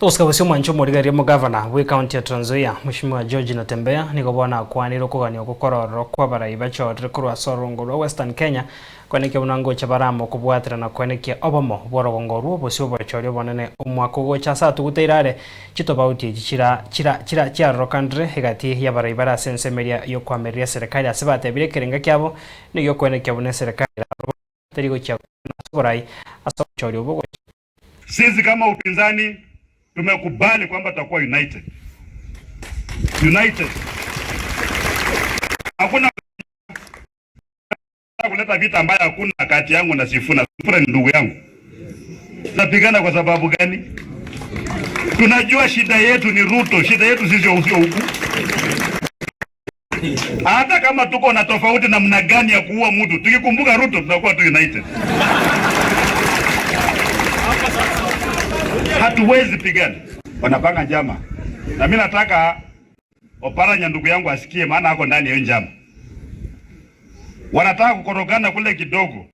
Toska wasio mwancho murigari mu governor we county ya Trans Nzoia Mheshimiwa George Natembeya niko bona kwaniro kugania gukororo kwa baraiba chotri kurwa sorongo rwa Western Kenya kwanike unango cha baramo kubwatira na kwanike obomo borogongo rwo bosio bachori bonene umwako go cha satu guteirare chitobauti chira rokandre hegati ya baraiba ra sensemeria yo kwameria serikali asibate bire kerenga kyabo niyo kwanike bone serikali terigo cha sorai asachori obo. Sisi kama upinzani tumekubali kwamba tutakuwa united. Hakuna kuleta vita ambayo hakuna kati yangu na Sifuna. Sifuna ni ndugu yangu. Tunapigana kwa sababu gani? Tunajua shida yetu ni Ruto, shida yetu sisi usio huku. Hata kama tuko na tofauti namna gani ya kuua mtu, tukikumbuka Ruto tunakuwa tu united. Hatuwezi pigana. Wanapanga njama. Na mimi nataka Oparanya ndugu yangu asikie, maana hako ndani ya njama. Wanataka kukorogana kule kidogo.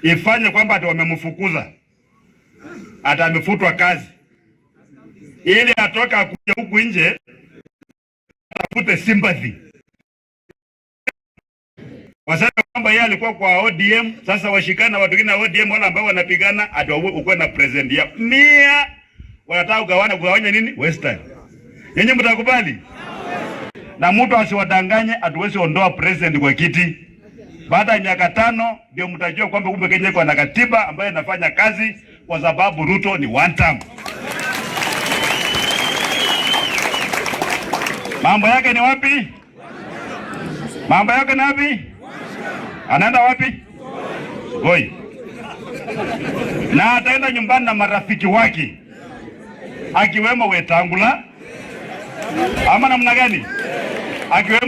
Ifanye kwamba ati wamemfukuza. Ata amefutwa kazi. Ili atoka kuja huku nje atafute sympathy. Wasema kwamba yeye alikuwa kwa ODM, sasa washikana watu wengine ODM wala ambao wanapigana ati uko na president ya mia wanataka kugawanya nini Western. Yenye mtakubali? Na mtu asiwadanganye atuwezi ondoa president kwa kiti. Baada ya miaka 5 ndio mtajua kwamba kumbe Kenya iko na katiba ambayo inafanya kazi, kwa sababu Ruto ni one term. Mambo yake ni wapi? Mambo yake ni wapi? Anaenda wapi? Goi. Na ataenda nyumbani na marafiki wake, akiwemo Wetangula ama namna gani? Akiwemo